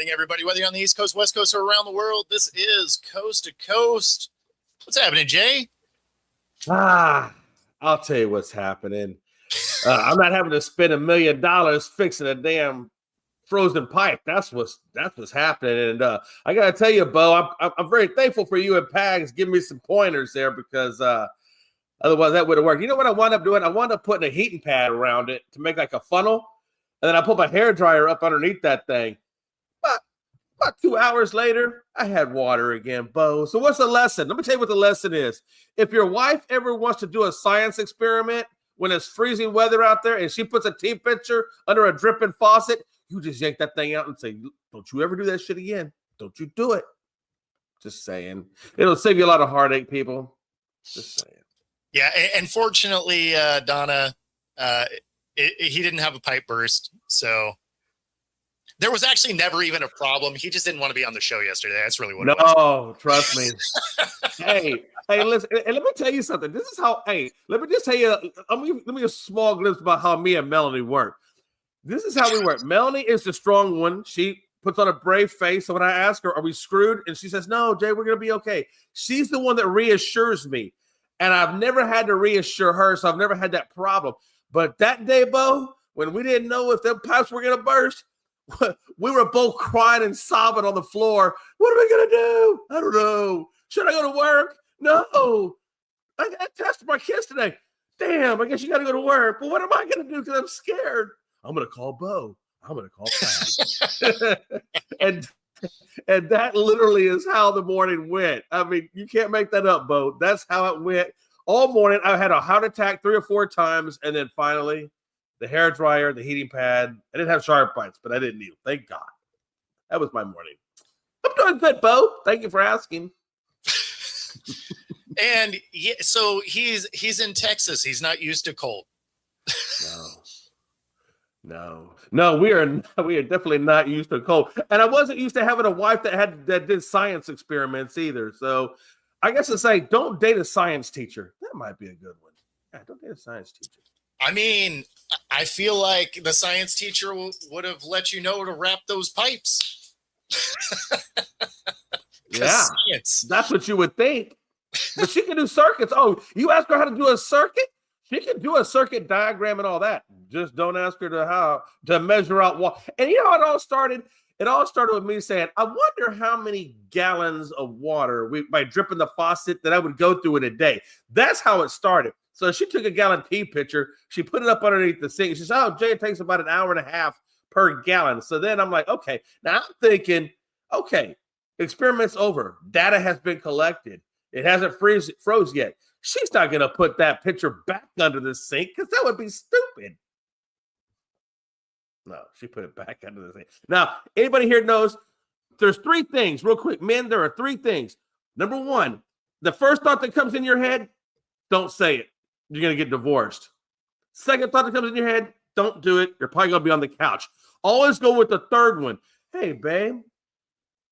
morning, everybody. Whether you're on the East Coast, West Coast, or around the world, this is Coast to Coast. What's happening, Jay? I'll tell you what's happening. I'm not having to spend $1 million fixing a damn frozen pipe. That's what's happening. And I gotta tell you, Bo, I'm very thankful for you and Pags giving me some pointers there because otherwise that would have worked. You know what I wound up doing? I wound up putting a heating pad around it to make like a funnel, and then I put my hair dryer up underneath that thing. About 2 hours later, I had water again, Bo. So what's the lesson? Let me tell you what the lesson is. If your wife ever wants to do a science experiment when it's freezing weather out there and she puts a tea pitcher under a dripping faucet, you just yank that thing out and say, don't you ever do that shit again. Don't you do it. Just saying. It'll save you a lot of heartache, people. Just saying. Yeah, and fortunately, Donna, he didn't have a pipe burst, so there was actually never even a problem. He just didn't want to be on the show yesterday. That's really what it was. No, trust me. Hey, listen, and let me tell you something. This is how, let me just tell you, let me a small glimpse about how me and Melanie work. This is how we work. Melanie is the strong one. She puts on a brave face. So when I ask her, are we screwed? And she says, no, Jay, we're going to be okay. She's the one that reassures me. And I've never had to reassure her, so I've never had that problem. But that day, Bo, when we didn't know if the pipes were going to burst, we were both crying and sobbing on the floor. What are we going to do? I don't know. Should I go to work? No. I got to test my kids today. Damn, I guess you got to go to work. But what am I going to do because I'm scared? I'm going to call Bo. I'm going to call Pat. and that literally is how the morning went. I mean, you can't make that up, Bo. That's how it went. All morning, I had a heart attack 3 or 4 times, and then finally, the hair dryer, the heating pad. I didn't have sharp bites, but I didn't need them. Thank God. That was my morning. I'm doing good, Bo. Thank you for asking. And so he's in Texas. He's not used to cold. No, we are definitely not used to cold. And I wasn't used to having a wife that did science experiments either. So I guess to say, don't date a science teacher. That might be a good one. Yeah, don't date a science teacher. I mean, I feel like the science teacher would have let you know to wrap those pipes. Yeah, science. That's what you would think. But she can do circuits. Oh, you ask her how to do a circuit? She can do a circuit diagram and all that. Just don't ask her to measure out water. And you know how it all started? It all started with me saying, I wonder how many gallons of water by dripping the faucet that I would go through in a day. That's how it started. So she took a gallon tea pitcher, she put it up underneath the sink. She said, oh, Jay, it takes about an hour and a half per gallon. So then I'm like, okay. Now I'm thinking, okay, experiment's over. Data has been collected. It hasn't froze yet. She's not going to put that pitcher back under the sink because that would be stupid. No, she put it back under the sink. Now, anybody here knows there's 3 things, real quick. Men, there are 3 things. Number 1, the first thought that comes in your head, don't say it. You're going to get divorced. Second thought that comes in your head, don't do it. You're probably going to be on the couch. Always go with the third one. Hey, babe,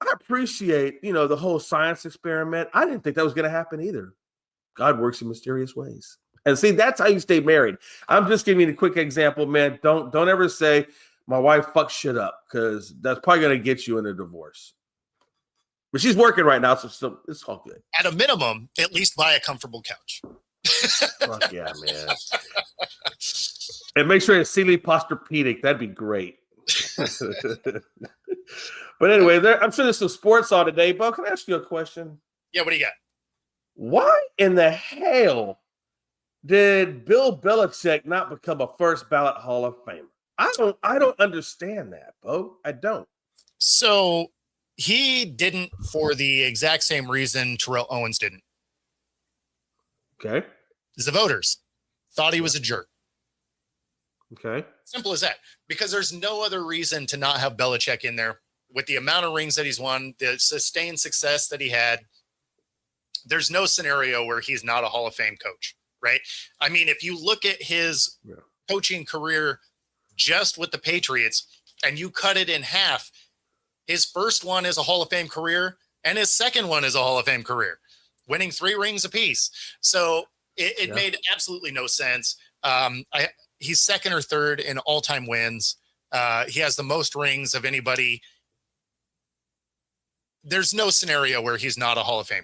I appreciate, the whole science experiment. I didn't think that was going to happen either. God works in mysterious ways. And see, that's how you stay married. I'm just giving you a quick example, man. Don't ever say my wife fucks shit up because that's probably going to get you in a divorce. But she's working right now, so it's all good. At a minimum, at least buy a comfortable couch. Fuck yeah, man. And make sure it's Sealy Posturepedic. That'd be great. But anyway, I'm sure there's some sports on today. Bo, can I ask you a question? Yeah, what do you got? Why in the hell did Bill Belichick not become a first ballot Hall of Famer? I don't understand that, Bo. I don't. So he didn't for the exact same reason Terrell Owens didn't. Okay. The voters thought he was a jerk. Okay. Simple as that. Because there's no other reason to not have Belichick in there with the amount of rings that he's won, the sustained success that he had. There's no scenario where he's not a Hall of Fame coach, right? I mean, if you look at his coaching career just with the Patriots and you cut it in half, his first one is a Hall of Fame career and his second one is a Hall of Fame career, winning 3 rings apiece. So it made absolutely no sense. He's second or third in all-time wins. He has the most rings of anybody there's no scenario where he's not a Hall of Famer.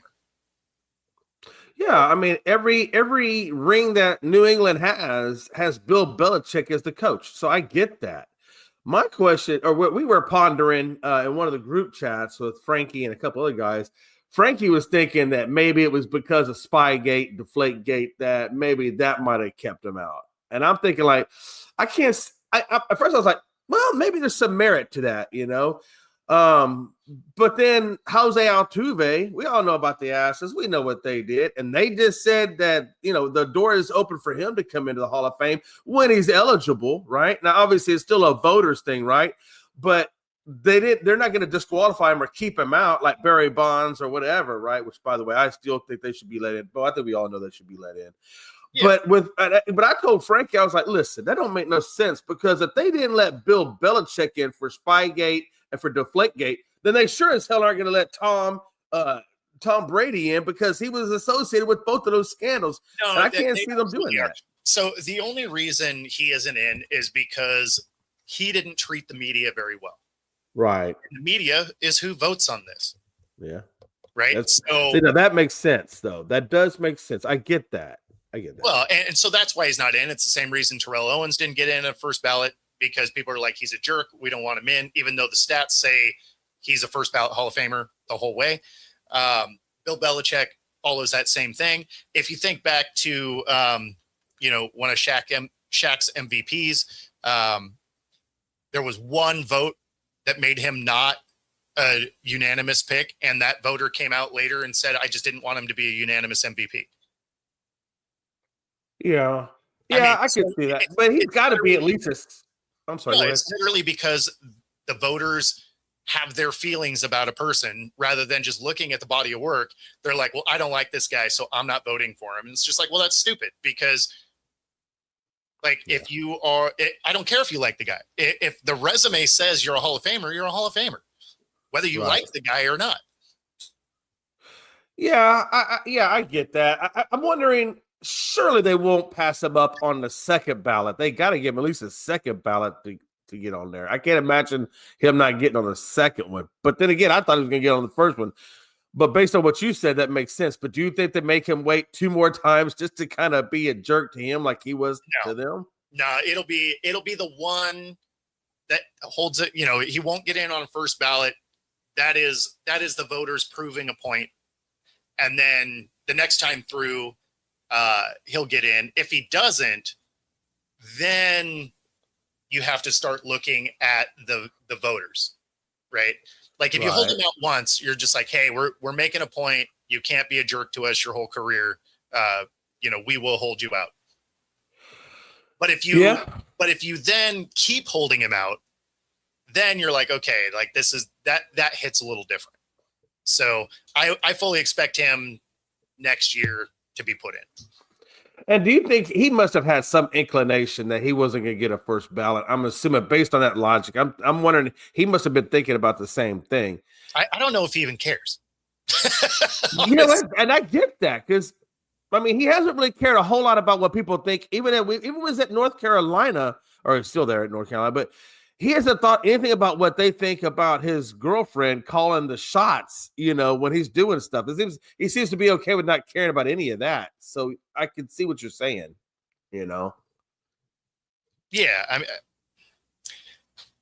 Yeah, I mean, every ring that New England has Bill Belichick as the coach. So I get that. My question, or what we were pondering in one of the group chats with Frankie and a couple other guys, Frankie was thinking that maybe it was because of Spygate, Deflategate, that maybe that might have kept him out. And I'm thinking, like, I can't. At first I was like, well, maybe there's some merit to that, you know. But then Jose Altuve, we all know about the Astros. We know what they did. And they just said that, you know, the door is open for him to come into the Hall of Fame when he's eligible, right? Now, obviously, it's still a voters thing, right? But they're not going to disqualify him or keep him out like Barry Bonds or whatever, right? Which, by the way, I still think they should be let in. But I think we all know they should be let in. Yeah. But I told Frankie, I was like, listen, that don't make no sense, because if they didn't let Bill Belichick in for Spygate and for Deflategate, then they sure as hell aren't going to let Tom Brady in, because he was associated with both of those scandals. No, and I can't see them doing that. So the only reason he isn't in is because he didn't treat the media very well. Right. And the media is who votes on this. Yeah. Right. That makes sense, though. That does make sense. I get that. Well, and so that's why he's not in. It's the same reason Terrell Owens didn't get in a first ballot, because people are like, he's a jerk. We don't want him in, even though the stats say he's a first ballot Hall of Famer the whole way. Bill Belichick follows that same thing. If you think back to, one of Shaq's MVPs, there was one vote that made him not a unanimous pick, and that voter came out later and said, I just didn't want him to be a unanimous MVP. Yeah. Yeah, I can see that. But he's got to be at least I'm sorry. No, it's literally because the voters have their feelings about a person rather than just looking at the body of work. They're like, well, I don't like this guy, so I'm not voting for him. And it's just like, well, that's stupid, because if you are, I don't care if you like the guy. If the resume says you're a Hall of Famer, you're a Hall of Famer, whether you like the guy or not. Yeah, I get that. I'm wondering, surely they won't pass him up on the second ballot. They got to give him at least a second ballot to get on there. I can't imagine him not getting on the second one. But then again, I thought he was going to get on the first one. But based on what you said, that makes sense. But do you think they make him wait 2 more times just to kind of be a jerk to him like he was to them? No, it'll be the one that holds it. You know, he won't get in on a first ballot. That is the voters proving a point. And then the next time through, he'll get in. If he doesn't, then you have to start looking at the voters, right? Like if you hold him out once, you're just like, hey, we're making a point. You can't be a jerk to us your whole career. We will hold you out. But if you then keep holding him out, then you're like, okay, like this is that hits a little different. So I fully expect him next year to be put in. And do you think he must have had some inclination that he wasn't going to get a first ballot? I'm assuming based on that logic. I'm wondering, he must have been thinking about the same thing. I don't know if he even cares. And I get that, because I mean, he hasn't really cared a whole lot about what people think. Even was at North Carolina, or he's still there at North Carolina, but he hasn't thought anything about what they think about his girlfriend calling the shots, when he's doing stuff. He seems to be okay with not caring about any of that. So I can see what you're saying, Yeah, I mean,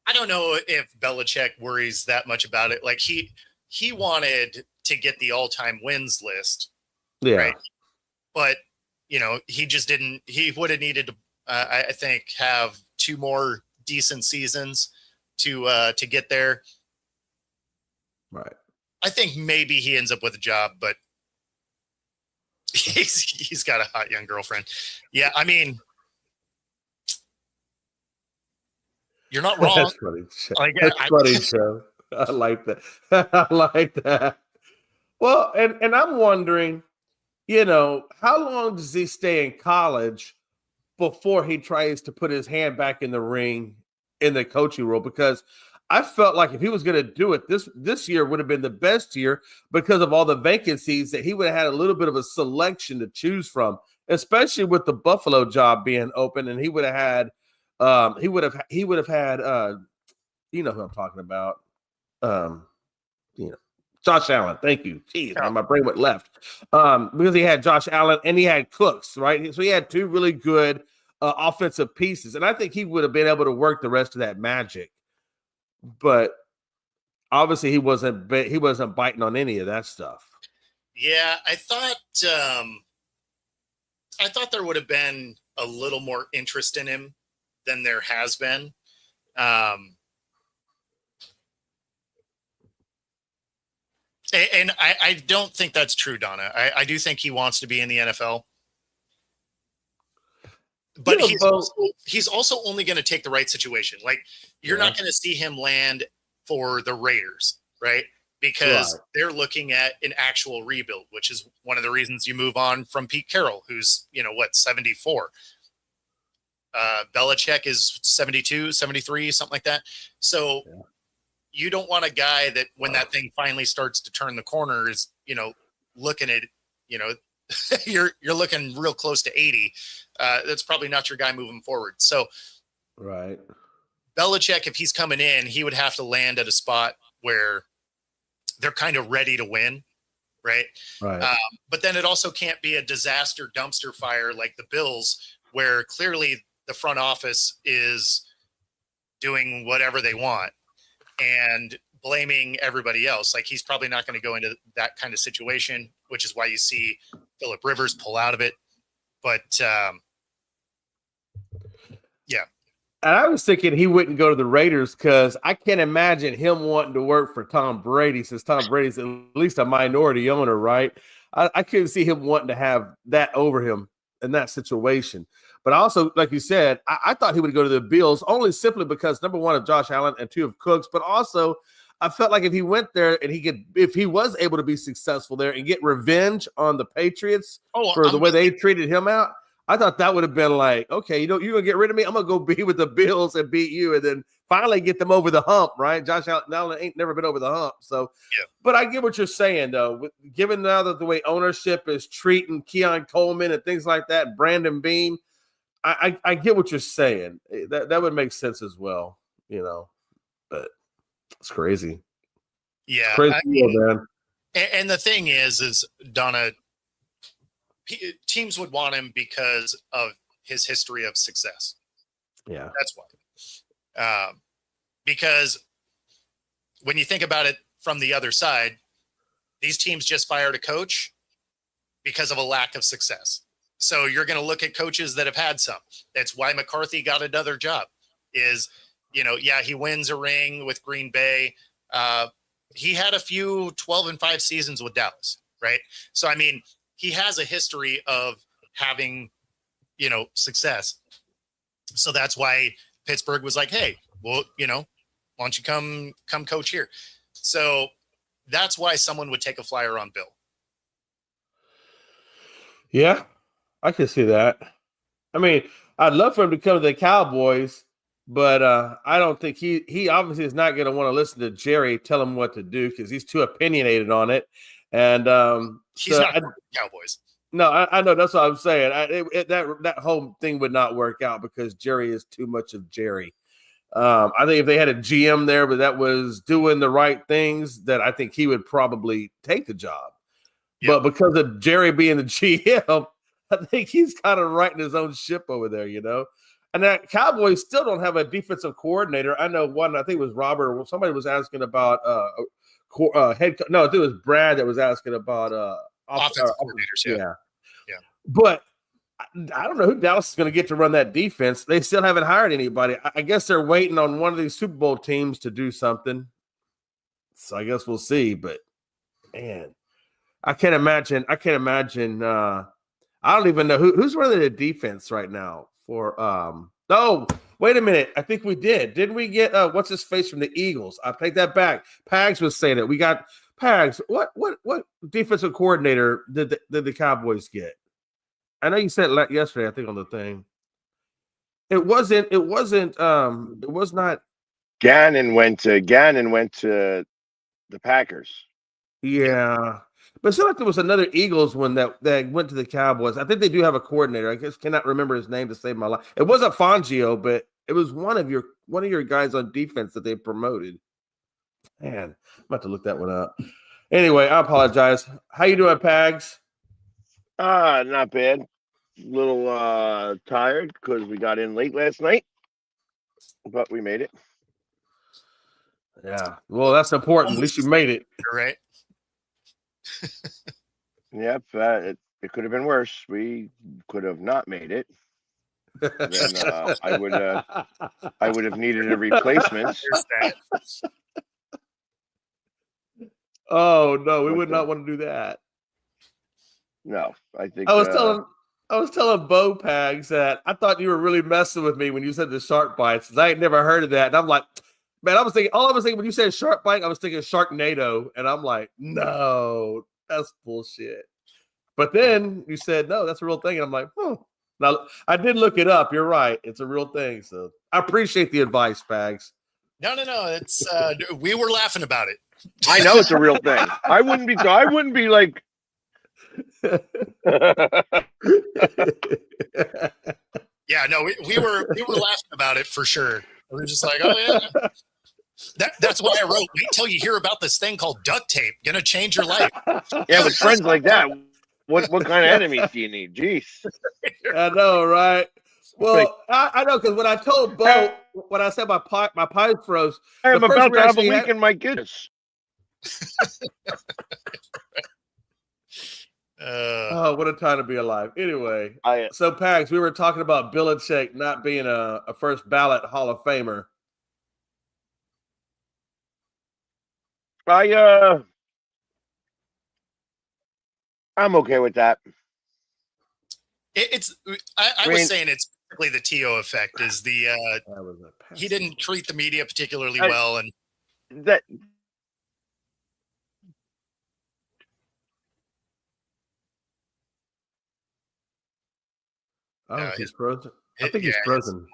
I don't know if Belichick worries that much about it. Like he wanted to get the all-time wins list. Yeah. Right? But, he just didn't. He would have needed to, I think, have 2 more decent seasons to get there. Right. I think maybe he ends up with a job, but he's got a hot young girlfriend. Yeah, I mean, you're not wrong. That's funny. That's funny, Joe. I like that. I like that. Well, and I'm wondering, how long does he stay in college before he tries to put his hand back in the ring in the coaching role? Because I felt like if he was going to do it, this year would have been the best year because of all the vacancies, that he would have had a little bit of a selection to choose from, especially with the Buffalo job being open. And he would have had, he would have had, who I'm talking about, John Josh Allen. Thank you. Jeez, Yeah. my brain went left. Because he had Josh Allen and he had Cooks, right? So he had two really good offensive pieces, and I think he would have been able to work the rest of that magic. But obviously, he wasn't biting on any of that stuff. Yeah, I thought there would have been a little more interest in him than there has been. And I don't think that's true, Donna. I do think he wants to be in the NFL. But he's also only going to take the right situation. Like, you're not going to see him land for the Raiders, right? Because they're looking at an actual rebuild, which is one of the reasons you move on from Pete Carroll, who's, 74. Belichick is 72, 73, something like that. So you don't want a guy that when that thing finally starts to turn the corner is, looking at, you're looking real close to 80. That's probably not your guy moving forward. So Belichick, if he's coming in, he would have to land at a spot where they're kind of ready to win. Right. But then it also can't be a disaster dumpster fire like the Bills, where clearly the front office is doing whatever they want and blaming everybody else. Like, he's probably not going to go into that kind of situation, which is why you see Phillip Rivers pull out of it. But And I was thinking he wouldn't go to the Raiders because I can't imagine him wanting to work for Tom Brady, since Tom Brady's at least a minority owner, right? I couldn't see him wanting to have that over him in that situation. But also, like you said, I thought he would go to the Bills only simply because, number one, of Josh Allen and two, of Cooks. But also, I felt like if he went there and if he was able to be successful there and get revenge on the Patriots for the way they treated him out, I thought that would have been like, okay, you're going to get rid of me? I'm going to go be with the Bills and beat you and then finally get them over the hump, right? Josh Allen ain't never been over the hump. So, But I get what you're saying, though. Given now that the way ownership is treating Keon Coleman and things like that, Brandon Beane, I get what you're saying. That would make sense as well, but it's crazy. Yeah. It's crazy, man. And the thing is Donna, teams would want him because of his history of success. Yeah. That's why. Because when you think about it from the other side, these teams just fired a coach because of a lack of success. So you're going to look at coaches that have had some. That's why McCarthy got another job is, he wins a ring with Green Bay. He had a few 12-5 seasons with Dallas, right? So, I mean, he has a history of having, success. So that's why Pittsburgh was like, hey, well, why don't you come coach here? So that's why someone would take a flyer on Bill. Yeah, I can see that. I mean, I'd love for him to come to the Cowboys, but I don't think he obviously is not going to want to listen to Jerry tell him what to do because he's too opinionated on it. And he's not Cowboys. No, I know. That's what I'm saying. That whole thing would not work out because Jerry is too much of Jerry. I think if they had a GM there, but that was doing the right things, that I think he would probably take the job. But because of Jerry being the GM, I think he's kind of writing his own ship over there, And that Cowboys still don't have a defensive coordinator. I know one. I think it was Robert. Somebody was asking about head. No, I think it was Brad that was asking about offensive coordinators. Yeah. But I don't know who Dallas is going to get to run that defense. They still haven't hired anybody. I guess they're waiting on one of these Super Bowl teams to do something. So I guess we'll see. But man, I can't imagine. I don't even know who's running the defense right now for. Oh, wait a minute. I think we did. Didn't we get what's his face from the Eagles? I take that back. Pags was saying it. We got Pags. What defensive coordinator did the Cowboys get? I know you said yesterday, I think, on the thing. It was not. Gannon went to the Packers. Yeah. But it seemed like there was another Eagles one that went to the Cowboys. I think they do have a coordinator. I just cannot remember his name to save my life. It wasn't Fangio, but it was one of your guys on defense that they promoted. Man, I'm about to look that one up. Anyway, I apologize. How you doing, Pags? Not bad. Little tired because we got in late last night, but we made it. Yeah. Well, that's important. At least you made it. Right. Yep. It could have been worse. We could have not made it. Then I would have needed a replacement. There's that. Oh no, we What would the- not want to do that. No, I think I was telling Bo Pags that I thought you were really messing with me when you said the shark bites. 'Cause I ain't never heard of that. And I'm like, man, I was thinking when you said shark bite, I was thinking Sharknado. And I'm like, no, that's bullshit. But then you said, no, that's a real thing. And I'm like, Now I did look it up. You're right. It's a real thing. So I appreciate the advice, Pags. No. It's we were laughing about it. I know it's a real thing. I wouldn't be like. Yeah, no, we were laughing about it for sure. We were just like, oh yeah. That's why I wrote. Wait till you hear about this thing called duct tape. Gonna change your life. Yeah, with friends like that, what kind of enemies do you need? Jeez. I know, right? Well, I know because when I told Bo, when I said my pipe froze, I am the first about to have a reaction he leak had- in my goodness. oh, what a time to be alive. Anyway, I so Pags, we were talking about Belichick not being a first ballot Hall of Famer. I'm okay with that. I was saying it's basically the T.O. effect. Is the That was a he didn't treat the media particularly I- well, and That Oh, Yeah, he's frozen. I think he's yeah, frozen.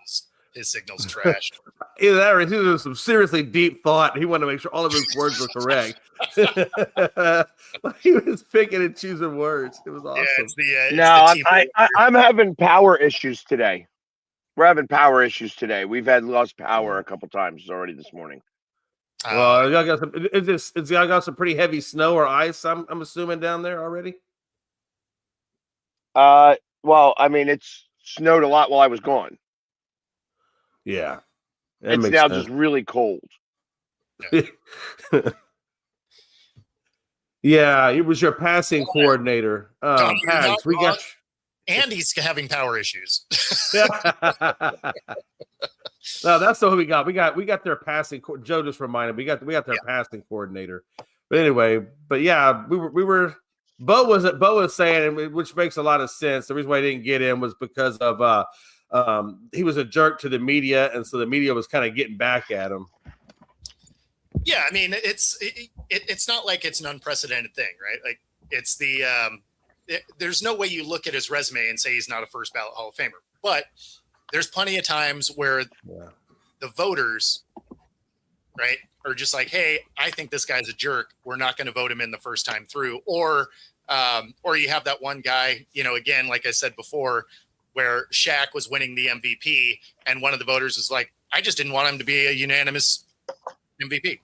his signal's trash. Either that or he's doing some seriously deep thought. He wanted to make sure all of his words were correct. He was picking and choosing words. It was awesome. Yeah, it's the no, T-ball. I'm having power issues today. We're having power issues today. We've had lost power a couple times already this morning. Well, y'all got some. Is y'all got some pretty heavy snow or ice? I'm assuming down there already. Well, I mean, it's snowed a lot while I was gone. Yeah, that It's makes now sense. just really cold. Yeah, it was your passing coordinator. Donnie, you're Pags, not we wrong. got. and he's having power issues. No, that's what we got. We got their passing. Joe just reminded me. We got their passing coordinator. But anyway, yeah, we were. Bo was saying, and which makes a lot of sense. The reason why he didn't get in was because of he was a jerk to the media, and so the media was kind of getting back at him. Yeah, I mean, it's not like it's an unprecedented thing, right? Like it's there's no way you look at his resume and say he's not a first ballot Hall of Famer. But there's plenty of times where the voters, right, are just like, hey, I think this guy's a jerk. We're not going to vote him in the first time through. Or you have that one guy, again, like I said before, where Shaq was winning the MVP and one of the voters was like, I just didn't want him to be a unanimous MVP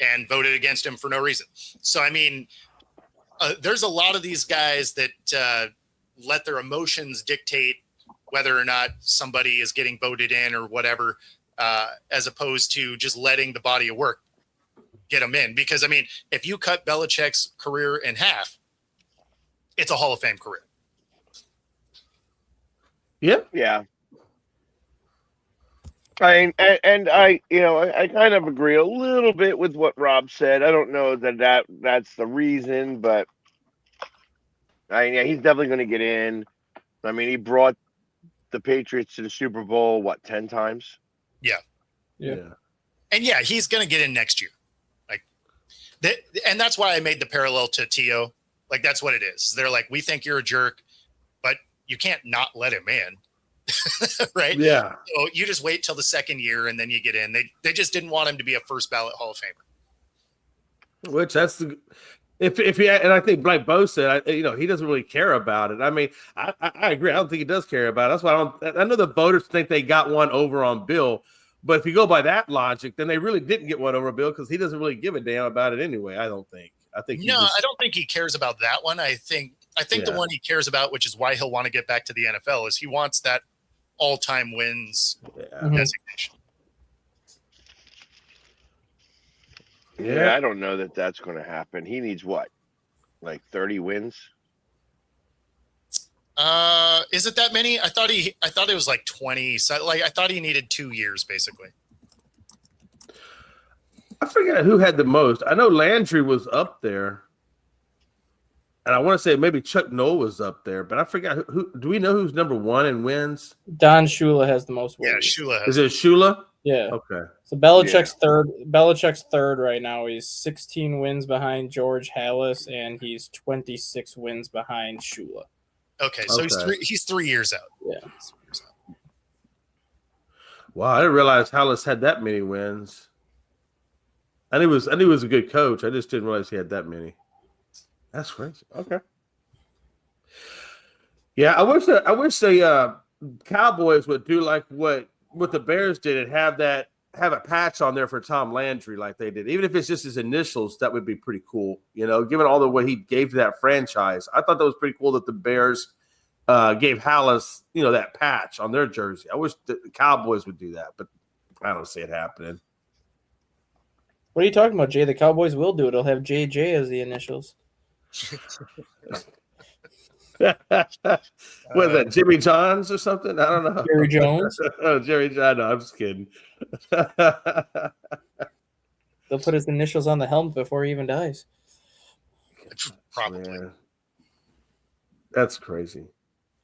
and voted against him for no reason. So, I mean, there's a lot of these guys that let their emotions dictate whether or not somebody is getting voted in or whatever, as opposed to just letting the body of work get them in. Because, I mean, if you cut Belichick's career in half, it's a Hall of Fame career. Yep. Yeah. I kind of agree a little bit with what Rob said. I don't know that's the reason, but he's definitely going to get in. I mean, he brought the Patriots to the Super Bowl, 10 times? Yeah. And yeah, he's going to get in next year. And that's why I made the parallel to T.O. Like, that's what it is. They're like, we think you're a jerk, but you can't not let him in. Right? Yeah. So you just wait till the second year and then you get in. They just didn't want him to be a first ballot Hall of Famer. Which that's the if he, and I think like Bo said, he doesn't really care about it. I mean, I agree. I don't think he does care about it. That's why I know the voters think they got one over on Bill, but if you go by that logic, then they really didn't get one over Bill because he doesn't really give a damn about it anyway. I don't think. I think No, I don't think he cares about that one. I think the Yeah. one he cares about, which is why he'll want to get back to the NFL, is he wants that all-time wins Yeah. designation. Yeah, I don't know that that's going to happen. He needs what, like 30 wins? Is it that many? I thought it was like 20. So like I thought he needed 2 years basically. I forget who had the most. I know Landry was up there. And I want to say maybe Chuck Noll was up there, but I forgot who. Do we know who's number 1 in wins? Don Shula has the most Yeah, wins. Shula Is has. it Shula? Yeah. Okay. So Belichick's third. Belichick's third right now. He's 16 wins behind George Halas, and he's 26 wins behind Shula. Okay, so Okay. he's 3 years out. Yeah. Wow, I didn't realize Hollis had that many wins. I knew he was a good coach. I just didn't realize he had that many. That's crazy. Okay. Yeah, I wish the Cowboys would do like what the Bears did and have a patch on there for Tom Landry like they did. Even if it's just his initials, that would be pretty cool. You know, given all the what he gave to that franchise, I thought that was pretty cool that the Bears gave Hallis, that patch on their jersey. I wish the Cowboys would do that, but I don't see it happening. What are you talking about, Jay? The Cowboys will do it. It'll have JJ as the initials. What is that, Jimmy Johns or something? I don't know. Jerry Jones. Oh, Jerry John. No, I'm just kidding. They'll put his initials on the helmet before he even dies. Probably. Yeah. That's crazy.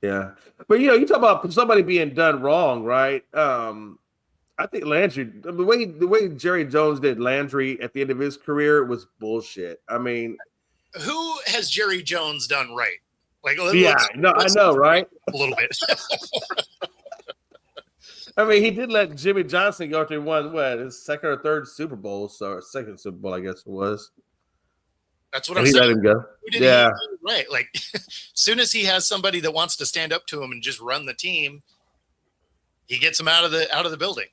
Yeah. But, you talk about somebody being done wrong, right? I think Landry, the way Jerry Jones did Landry at the end of his career was bullshit. I mean, Who has Jerry Jones done right? Like, I know, right? A little bit. I mean, he did let Jimmy Johnson go through his second or third Super Bowl, so second Super Bowl, I guess it was. That's what And I'm he let saying. him go. Who did Yeah. he do right? Like, as soon as he has somebody that wants to stand up to him and just run the team, he gets him out of the building.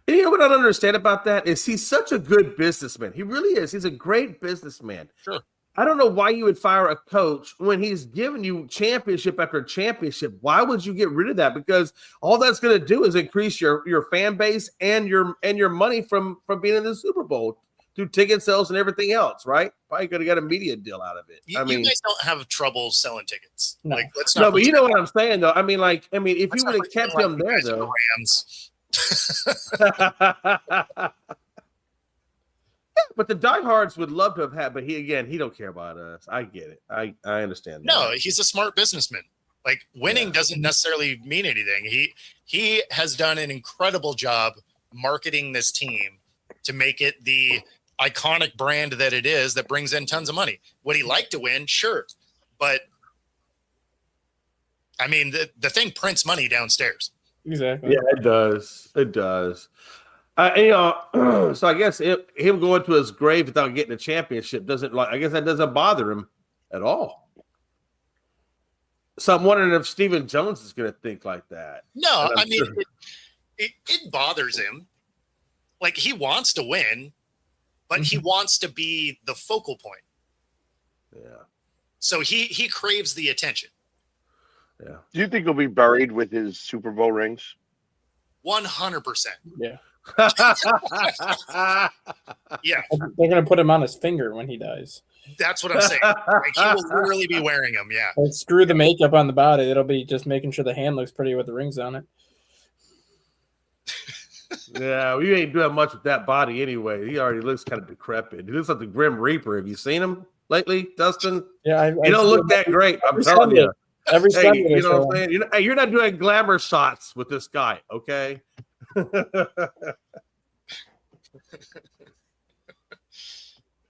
And you know what I don't understand about that is he's such a good businessman. He really is. He's a great businessman. Sure. I don't know why you would fire a coach when he's giving you championship after championship. Why would you get rid of that? Because all that's going to do is increase your fan base and your money from being in the Super Bowl through ticket sales and everything else, right? Probably could have got a media deal out of it. You guys don't have trouble selling tickets. No. Like, let's not. No, but you know what I'm saying, though. I mean, if let's you not would have pretend kept like him you there, guys are the though. Rams. But the diehards would love to have had, but he don't care about us. I get it. I understand that. No, he's a smart businessman. Like, winning doesn't necessarily mean anything. He has done an incredible job marketing this team to make it the iconic brand that it is that brings in tons of money. Would he like to win? Sure. But I mean, the thing prints money downstairs. Exactly. Yeah, it does. It does. So I guess him going to his grave without getting a championship I guess that doesn't bother him at all. So I'm wondering if Stephen Jones is going to think like that. No, And I I'm mean, sure- it bothers him. Like, he wants to win, but he wants to be the focal point. Yeah. So he craves the attention. Yeah. Do you think he'll be buried with his Super Bowl rings? 100%. Yeah. Yeah, They're going to put him on his finger when he dies. that's what I'm saying. Like, he will literally be wearing them. Yeah. Like, screw the makeup on the body. It'll be just making sure the hand looks pretty with the rings on it. Yeah, we ain't doing much with that body anyway. He already looks kind of decrepit. He looks like the Grim Reaper. Have you seen him lately, Dustin? Yeah, You don't look that great. I'm every telling Sunday. you. Every Hey, Sunday. you know what I'm saying? You're not doing glamour shots with this guy, okay?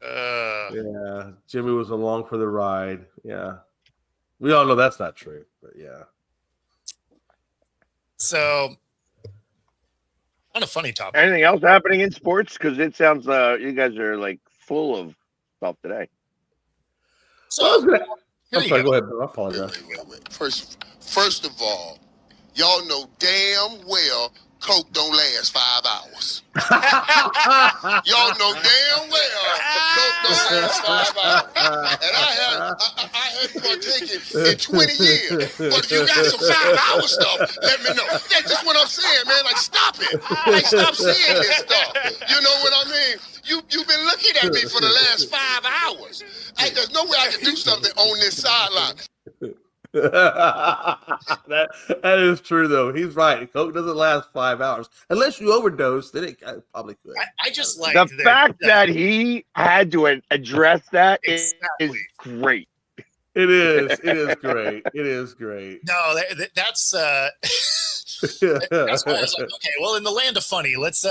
Yeah, Jimmy was along for the ride. Yeah, we all know that's not true, but yeah. So, on a funny topic. Anything else happening in sports? Because it sounds you guys are like full of stuff today. So, here I'm you sorry. go. Go ahead, Bill. I apologize. Wait. First of all, y'all know damn well Coke don't last 5 hours. Y'all know damn well Coke don't last 5 hours. And I hadn't partaken in 20 years. But if you got some 5-hour stuff, let me know. That's just what I'm saying, man. Like, stop it. Like, stop saying this stuff. You know what I mean? You've been looking at me for the last 5 hours. There's no way I can do something on this sideline. that is true, though. He's right. Coke doesn't last 5 hours unless you overdose. Then it probably could. I just like The fact that he had to address that is great. It is. It is great. It is great. No, that's that's why I was like, okay, well, in the land of funny, let's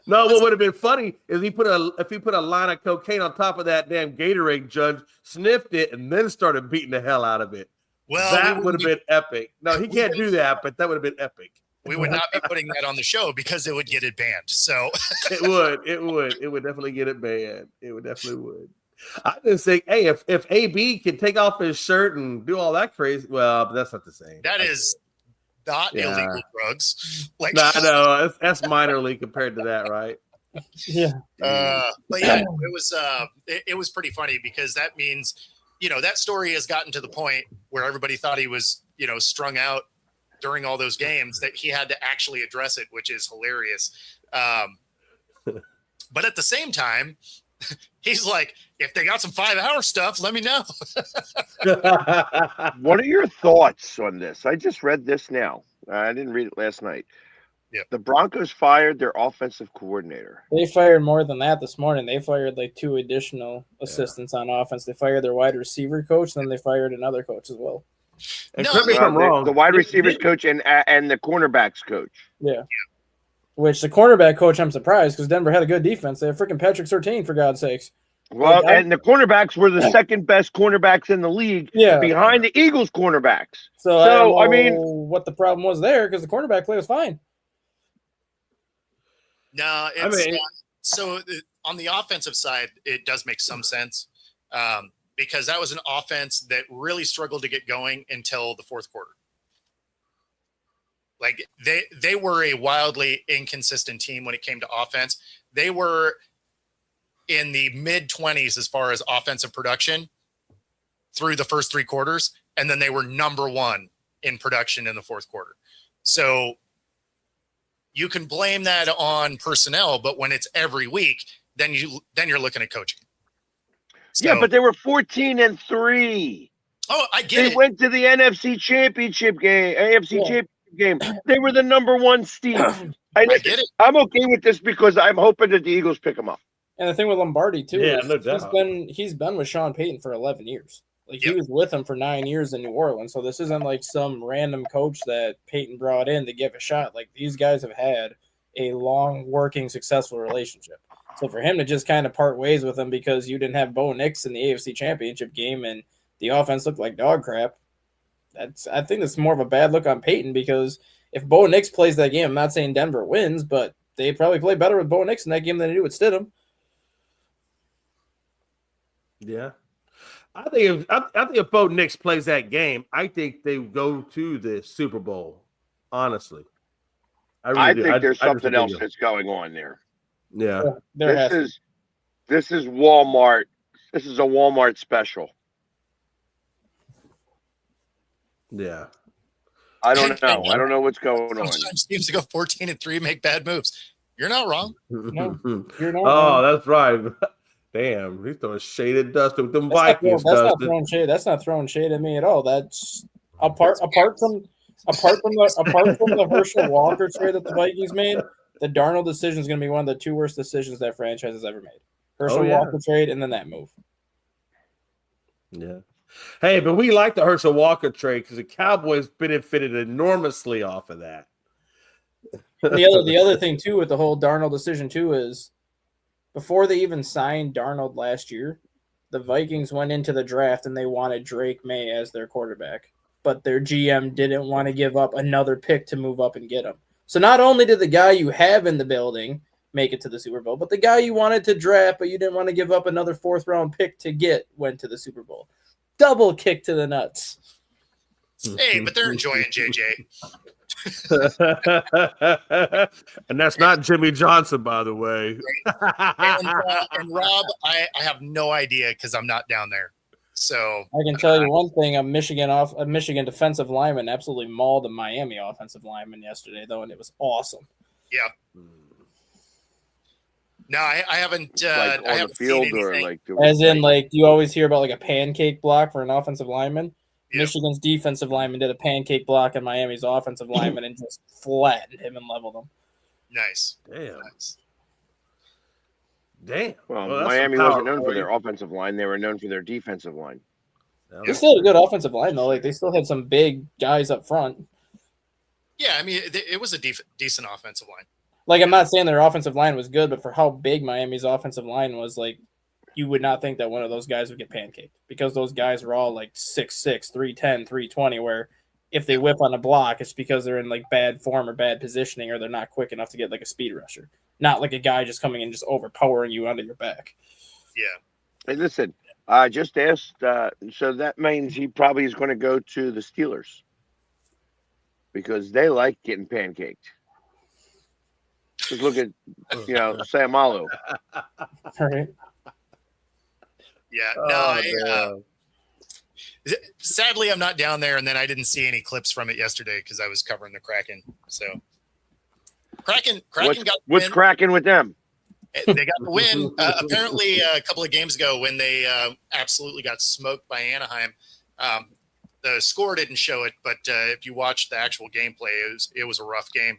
No, what would have been funny is if he put a line of cocaine on top of that damn Gatorade jug, sniffed it, and then started beating the hell out of it. Well, that would have been epic. No, he can't do that, but that would have been epic. We would not be putting that on the show because it would get it banned. So it would definitely get it banned. It would definitely would. I just think, hey, if AB can take off his shirt and do all that crazy, well, but that's not the same. That is not illegal drugs. Like, no, that's minor league compared to that, right? Yeah. But yeah, it was pretty funny because that means, that story has gotten to the point where everybody thought he was, strung out during all those games that he had to actually address it, which is hilarious. But at the same time, he's like, if they got some 5-hour stuff, let me know. What are your thoughts on this? I just read this now. I didn't read it last night. Yeah. The Broncos fired their offensive coordinator. They fired more than that this morning. They fired like 2 additional assistants on offense. They fired their wide receiver coach, and then they fired another coach as well. And correct me if I'm wrong. The wide receivers coach and the cornerbacks coach. Yeah. Which the cornerback coach, I'm surprised because Denver had a good defense. They had freaking Patrick Surtain, for God's sakes. Well, and the cornerbacks were the second best cornerbacks in the league, behind the Eagles cornerbacks. So I mean, what the problem was there because the cornerback play was fine. No, so on the offensive side, it does make some sense because that was an offense that really struggled to get going until the fourth quarter. Like they were a wildly inconsistent team when it came to offense. They were in the mid-20s as far as offensive production through the first 3 quarters, and then they were number 1 in production in the fourth quarter. So you can blame that on personnel, but when it's every week, then you're looking at coaching. So, yeah, but they were 14-3. Oh, I get it. They went to the NFC Championship game, AFC Championship game. They were the number 1 seed. I get it. I'm okay with this because I'm hoping that the Eagles pick them up. And the thing with Lombardi too, no doubt. he's been with Sean Payton for 11 years. Like he was with him for 9 years in New Orleans. So this isn't like some random coach that Payton brought in to give a shot. Like these guys have had a long working, successful relationship. So for him to just kind of part ways with him because you didn't have Bo Nix in the AFC Championship game and the offense looked like dog crap, I think that's more of a bad look on Payton because if Bo Nix plays that game, I'm not saying Denver wins, but they probably play better with Bo Nix in that game than they do with Stidham. Yeah. I think if Bo Nix plays that game, I think they go to the Super Bowl. Honestly, I think there's something else that's going on there. Yeah, this is Walmart. This is a Walmart special. Yeah, I don't know. I don't know what's going on. Sometimes teams to go 14-3 make bad moves. You're not wrong. No, you're not. Oh, that's right. Damn, he's throwing shade at Dustin with them Vikings. That's not throwing shade at me at all. That's apart from the Herschel Walker trade that the Vikings made. The Darnold decision is going to be one of the 2 worst decisions that franchise has ever made. Herschel Walker trade and then that move. Yeah. Hey, but we like the Herschel Walker trade because the Cowboys benefited enormously off of that. The other thing too with the whole Darnold decision too is before they even signed Darnold last year, the Vikings went into the draft and they wanted Drake May as their quarterback, but their GM didn't want to give up another pick to move up and get him. So not only did the guy you have in the building make it to the Super Bowl, but the guy you wanted to draft but you didn't want to give up another 4th round pick to get went to the Super Bowl. Double kick to the nuts. Hey, but they're enjoying JJ. And that's not Jimmy Johnson, by the way. And Rob, I have no idea because I'm not down there. So I can tell you one thing: a Michigan defensive lineman absolutely mauled a Miami offensive lineman yesterday, though, and it was awesome. yeah. No, I haven't. Like I on haven't the field seen or anything. like As in, like, you always hear about like a pancake block for an offensive lineman. Yeah. Michigan's defensive lineman did a pancake block on Miami's offensive lineman and just flattened him and leveled him. Nice. Damn. Nice. Damn. Well, that's Miami some wasn't power, known for boy. their offensive line; they were known for their defensive line. They still had a good offensive line, though. Like, they still had some big guys up front. Yeah, I mean, it was a decent offensive line. Like, I'm not saying their offensive line was good, but for how big Miami's offensive line was, like, you would not think that one of those guys would get pancaked because those guys were all like 6'6", 310, 320, where if they whip on a block, it's because they're in like bad form or bad positioning or they're not quick enough to get like a speed rusher. Not like a guy just coming in and just overpowering you under your back. Yeah. Hey, listen, I just asked. So that means he probably is going to go to the Steelers because they like getting pancaked. Just look at Sam Allo. All right. Yeah. Oh, Sadly, I'm not down there, and then I didn't see any clips from it yesterday because I was covering the Kraken. So Kraken got the What's win. cracking with them? They got the win. Apparently, a couple of games ago when they absolutely got smoked by Anaheim. The score didn't show it, but if you watch the actual gameplay, it was a rough game.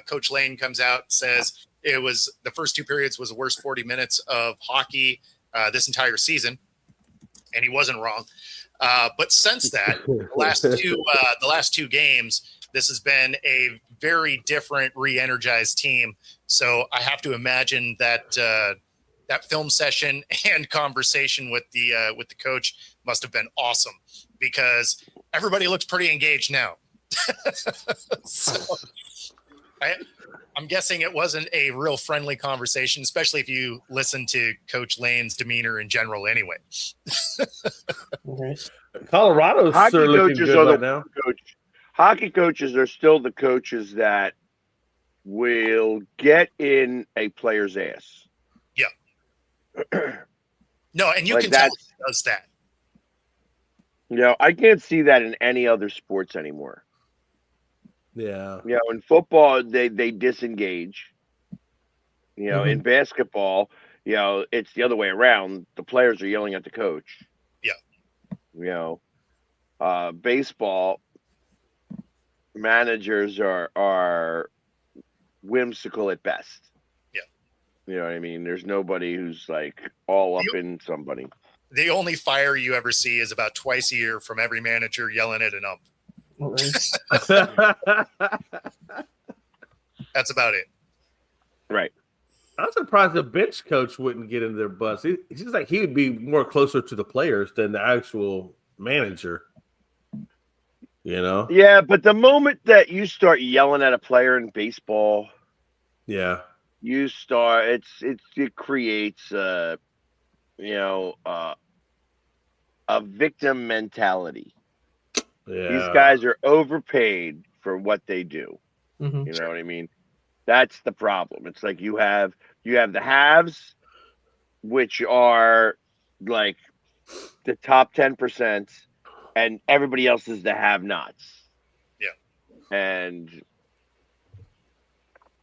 Coach Lane comes out and says it was the first two periods was the worst 40 minutes of hockey this entire season, and he wasn't wrong. But since that, the last two games, this has been a very different, re-energized team. So I have to imagine that that film session and conversation with the coach must have been awesome because everybody looks pretty engaged now. So I'm guessing it wasn't a real friendly conversation, especially if you listen to Coach Lane's demeanor in general anyway. Right. Colorado's Hockey sure looking coaches good are right the now. Hockey coaches are still the coaches that will get in a player's ass. Yeah. No, and you Like can tell that's- he does that. I can't see that in any other sports anymore. Yeah. In football, they disengage. In basketball, it's the other way around. The players are yelling at the coach. Yeah. Baseball managers are whimsical at best. Yeah. You know what I mean? There's nobody who's like all up in somebody. The only fire you ever see is about twice a year from every manager yelling at an ump. That's about it. Right. I'm surprised the bench coach wouldn't get in their bus. It seems like he would be more closer to the players than the actual manager. Yeah, but the moment that you start yelling at a player in baseball, Yeah. you start it creates a victim mentality. Yeah. These guys are overpaid for what they do. Mm-hmm. You know what I mean? That's the problem. It's like you have the haves, which are like the top 10%, and everybody else is the have-nots. Yeah. And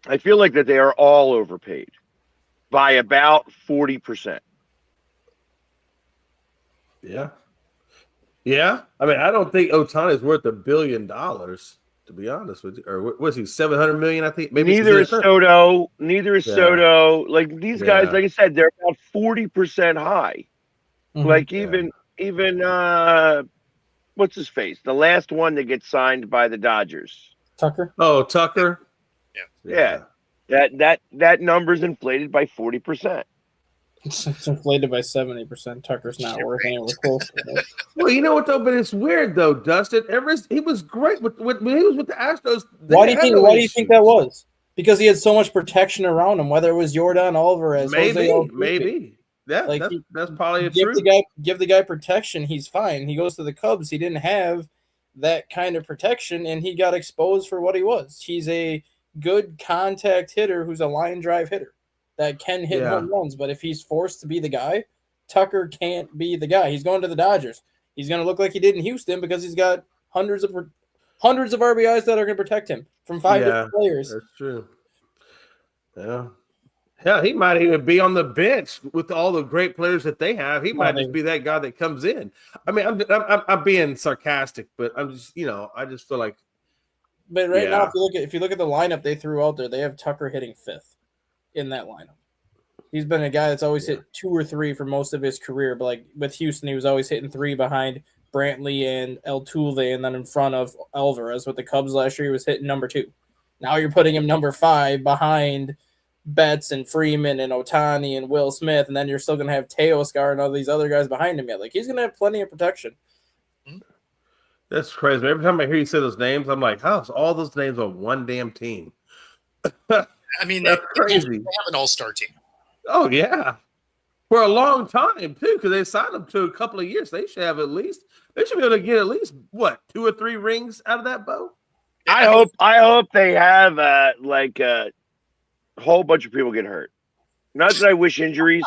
I feel like that they are all overpaid by about 40%. Yeah. Yeah. I mean, I don't think Ohtani is worth $1 billion, to be honest with you. Or was he 700 million? I think maybe Neither is Soto. Neither is Yeah. Soto. Like these guys, Yeah. like I said, they're about 40% high. Mm-hmm. Like even what's his face? The last one that gets signed by the Dodgers. Tucker. Oh, Tucker. Yeah. That number's inflated by 40%. It's inflated by 70%. Tucker's not worth anywhere close to that. Well, you know what though? But it's weird though, Dustin. He was great when he was with the Astros. Why do you think that was? Because he had so much protection around him, whether it was Jordan Alvarez, Jose Altuve. Maybe. Yeah, Like, that's probably give true. the guy protection, he's fine. He goes to the Cubs. He didn't have that kind of protection, and he got exposed for what he was. He's a good contact hitter who's a line drive hitter that can hit home runs. But if he's forced to be the guy, Tucker can't be the guy. He's going to the Dodgers. He's going to look like he did in Houston because he's got hundreds of RBIs that are going to protect him from 5 different players. That's true. Yeah. Yeah, he might even be on the bench with all the great players that they have. He might just be that guy that comes in. I mean, I'm being sarcastic, but I'm just, I just feel like. But now, if you look at the lineup they threw out there, they have Tucker hitting 5th in that lineup. He's been a guy that's always hit 2 or 3 for most of his career. But like with Houston, he was always hitting 3 behind Brantley and Altuve, and then in front of Alvarez. With the Cubs last year, he was hitting number 2. Now you're putting him number 5 behind Betts and Freeman and Ohtani and Will Smith, and then you're still going to have Teoscar and all these other guys behind him yet. Like, he's going to have plenty of protection. That's crazy. Every time I hear you say those names, I'm like, how's all those names on one damn team? I mean, that's crazy. They have an all-star team. Oh, yeah. For a long time, too, because they signed them to a couple of years. They should be able to get at least, 2 or 3 rings out of that bow? I hope they have a whole bunch of people get hurt. Not that I wish injuries.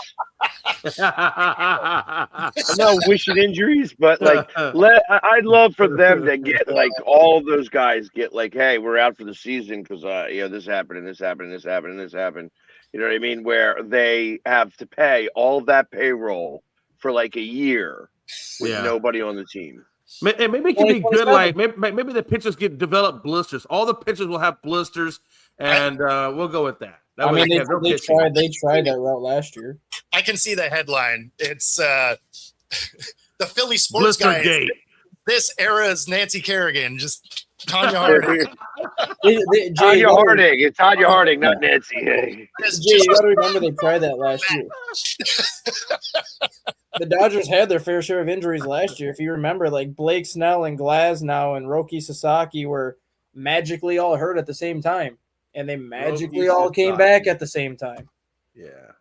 I'm not wishing injuries, but I'd love for them to get all those guys get hey, we're out for the season because this happened and this happened and this happened and this happened. You know what I mean? Where they have to pay all of that payroll for a year with nobody on the team. And maybe it can be good. Maybe the pitchers develop blisters. All the pitchers will have blisters, and we'll go with that. They tried that route last year. I can see the headline. It's the Philly sports Blister guy. Gate. This era's Nancy Kerrigan. Just Tanya Harding. Tanya Harding. It's Tanya Harding, not Nancy. You got to remember they tried that last year. The Dodgers had their fair share of injuries last year. If you remember, Blake Snell and Glasnow and Roki Sasaki were magically all hurt at the same time. And they magically all came back at the same time. Yeah.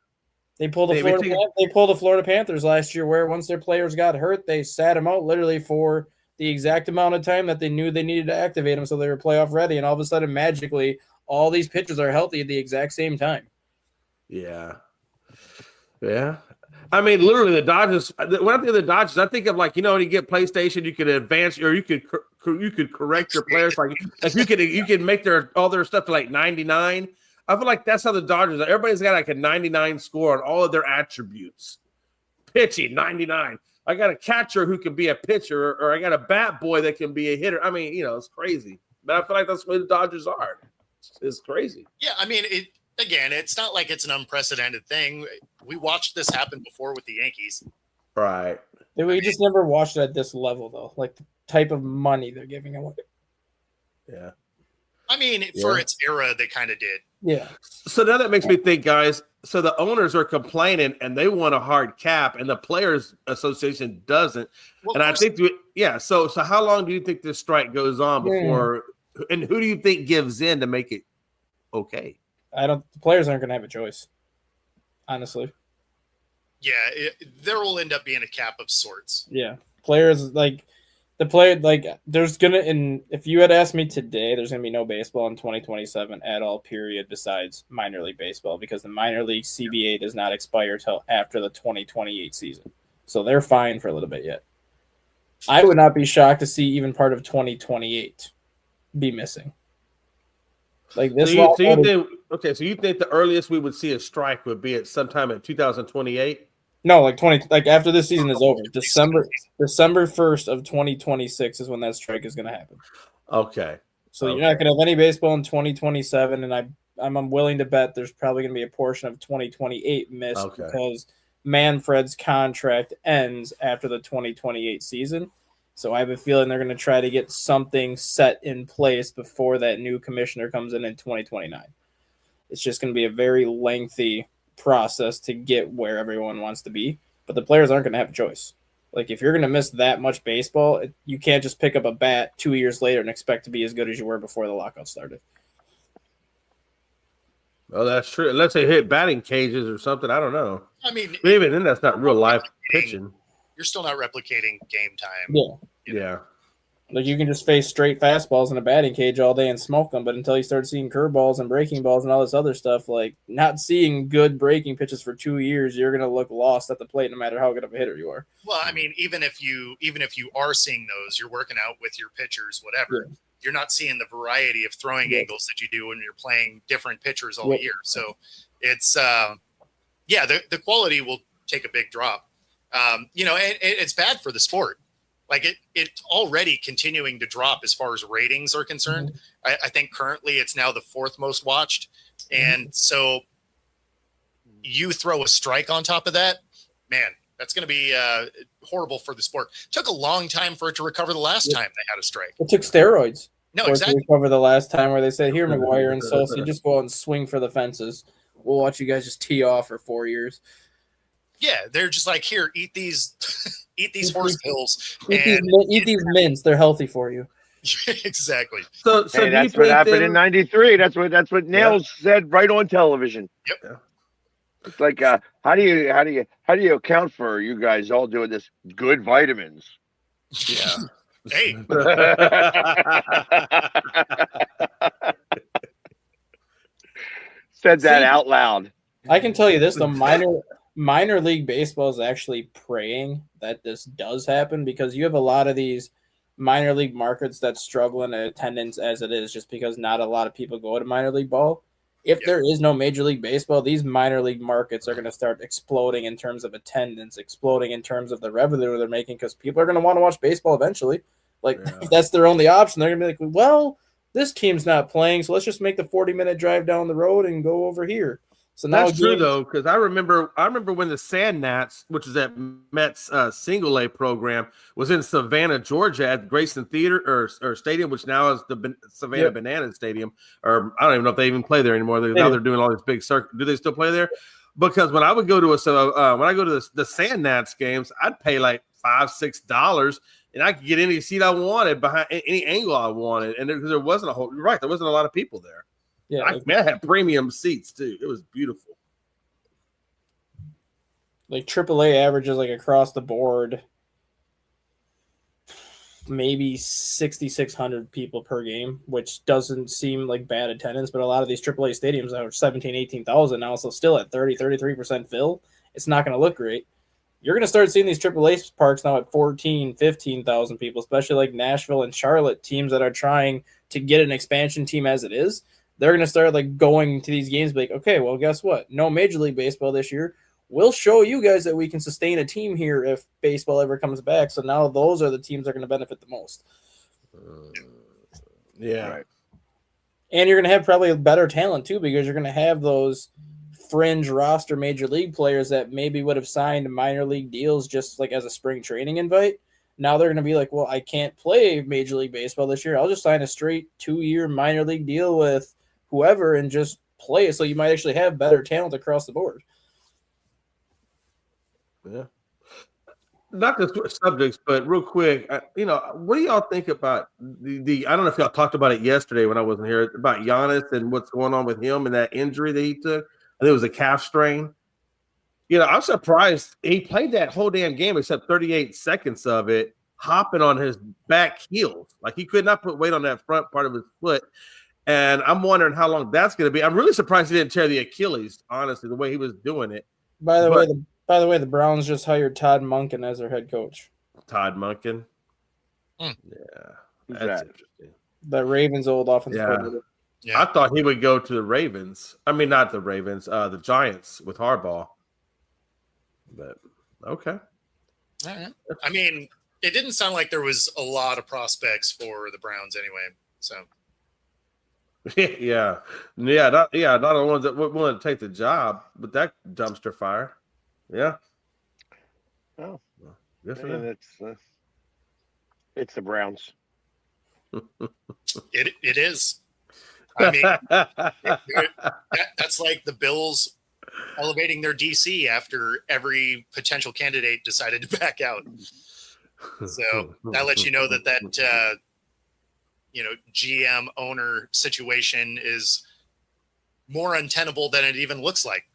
They pulled the Florida Panthers last year, where once their players got hurt, they sat them out literally for the exact amount of time that they knew they needed to activate them so they were playoff ready. And all of a sudden, magically, all these pitchers are healthy at the exact same time. Yeah. Yeah. I mean, literally, the Dodgers. When I think of the Dodgers, I think of when you get PlayStation, you could advance, or you could correct your players. You could make all their stuff to 99. I feel like that's how the Dodgers are. Everybody's got a 99 score on all of their attributes. Pitching 99. I got a catcher who can be a pitcher, or I got a bat boy that can be a hitter. I mean, it's crazy, but I feel like that's the way the Dodgers are. It's crazy. Yeah, I mean Again, it's not like it's an unprecedented thing. We watched this happen before with the Yankees. Right. We just never watched it at this level, though. The type of money they're giving away. Yeah. I mean, for its era, they kind of did. Yeah. So now that makes me think, guys, so the owners are complaining and they want a hard cap and the Players Association doesn't. Well, and I think, so how long do you think this strike goes on before, and who do you think gives in to make it okay? The players aren't going to have a choice, honestly. Yeah, there will end up being a cap of sorts. Yeah. Players, there's going to, and if you had asked me today, there's going to be no baseball in 2027 at all, period, besides minor league baseball, because the minor league CBA does not expire till after the 2028 season. So they're fine for a little bit yet. I would not be shocked to see even part of 2028 be missing. So you think the earliest we would see a strike would be at sometime in 2028? No, after this season is over. December 1st of 2026 is when that strike is going to happen. Okay. So you're not going to have any baseball in 2027, and I'm willing to bet there's probably going to be a portion of 2028 missed because Manfred's contract ends after the 2028 season. So I have a feeling they're going to try to get something set in place before that new commissioner comes in 2029. It's just going to be a very lengthy process to get where everyone wants to be. But the players aren't going to have a choice. If you're going to miss that much baseball, you can't just pick up a bat 2 years later and expect to be as good as you were before the lockout started. Well, that's true. Unless they hit batting cages or something. I don't know. I mean, maybe then that's not real life pitching. You're still not replicating game time. Yeah. Like you can just face straight fastballs in a batting cage all day and smoke them, but until you start seeing curveballs and breaking balls and all this other stuff, like not seeing good breaking pitches for 2 years, you're gonna look lost at the plate no matter how good of a hitter you are. Well, I mean, even if you are seeing those, you're working out with your pitchers, whatever. Yeah. You're not seeing the variety of throwing angles that you do when you're playing different pitchers all year. So it's the quality will take a big drop. And it's bad for the sport. Like it's already continuing to drop as far as ratings are concerned. I think currently it's now the 4th most watched. And so you throw a strike on top of that, man, that's going to be horrible for the sport. Took a long time for it to recover the last time they had a strike. It took steroids. No, to exactly. recover the last time where they said, here, McGuire and Sosa, just go out and swing for the fences. We'll watch you guys just tee off for 4 years. Yeah, they're just like, here, eat these horse pills. Eat these mints. They're healthy for you. Exactly. So Hey, that's what happened in '93. That's what Nails said right on television. Yep. Yeah. It's like, how do you account for you guys all doing this? Good vitamins. Yeah. Hey, Said that out loud. I can tell you this, the minor league baseball is actually praying that this does happen because you have a lot of these minor league markets that struggle in attendance as it is just because not a lot of people go to minor league ball. If there is no Major League Baseball, these minor league markets are going to start exploding in terms of attendance, exploding in terms of the revenue they're making because people are going to want to watch baseball eventually. Like, if that's their only option, they're going to be like, well, this team's not playing, so let's just make the 40-minute drive down the road and go over here. So now that's true though, because I remember when the Sand Gnats, which is that Mets single A program, was in Savannah, Georgia, at Grayson Theater or Stadium, which now is the Savannah Banana Stadium. Or I don't even know if they even play there anymore. Now they're doing all these big circuits. Do they still play there? Because when I would go to the Sand Gnats games, I'd pay like $5-6, and I could get any seat I wanted behind any angle I wanted, and there wasn't there wasn't a lot of people there. Yeah, I had premium seats too. It was beautiful. Like AAA averages like across the board, maybe 6,600 people per game, which doesn't seem like bad attendance, but a lot of these AAA stadiums are 17,000, 18,000 now, so still at 33% fill. It's not going to look great. You're going to start seeing these AAA parks now at 14,000, 15,000 people, especially like Nashville and Charlotte, teams that are trying to get an expansion team as it is. They're going to start like going to these games, like, okay, well, guess what? No Major League Baseball this year. We'll show you guys that we can sustain a team here if baseball ever comes back. So now those are the teams that are going to benefit the most. Yeah. Right. And you're going to have probably better talent too, because you're going to have those fringe roster Major League players that maybe would have signed minor league deals just like as a spring training invite. Now they're going to be like, well, I can't play Major League Baseball this year. I'll just sign a straight 2-year minor league deal with whoever and just play it. So you might actually have better talent across the board. Yeah. Not to switch subjects, but real quick, what do y'all think about the I don't know if y'all talked about it yesterday when I wasn't here, about Giannis and what's going on with him and that injury that he took? I think it was a calf strain. I'm surprised he played that whole damn game except 38 seconds of it, hopping on his back heels. Like he could not put weight on that front part of his foot. And I'm wondering how long that's going to be. I'm really surprised he didn't tear the Achilles, honestly, the way he was doing it. By the way, the Browns just hired Todd Monken as their head coach. Todd Monken. Hmm. Yeah. Who's That's that? interesting. The Ravens' old offensive Yeah. coordinator. yeah. I thought he would go to the Ravens. I mean, not the Ravens, the Giants with Harbaugh. But okay. All right. I mean, it didn't sound like there was a lot of prospects for the Browns anyway. So yeah. Not the ones that would want to take the job, but that dumpster fire. Yeah. Oh, Good for man, them. it's the Browns. it is. I mean, that's like the Bills elevating their DC after every potential candidate decided to back out. So that lets you know that GM owner situation is more untenable than it even looks like.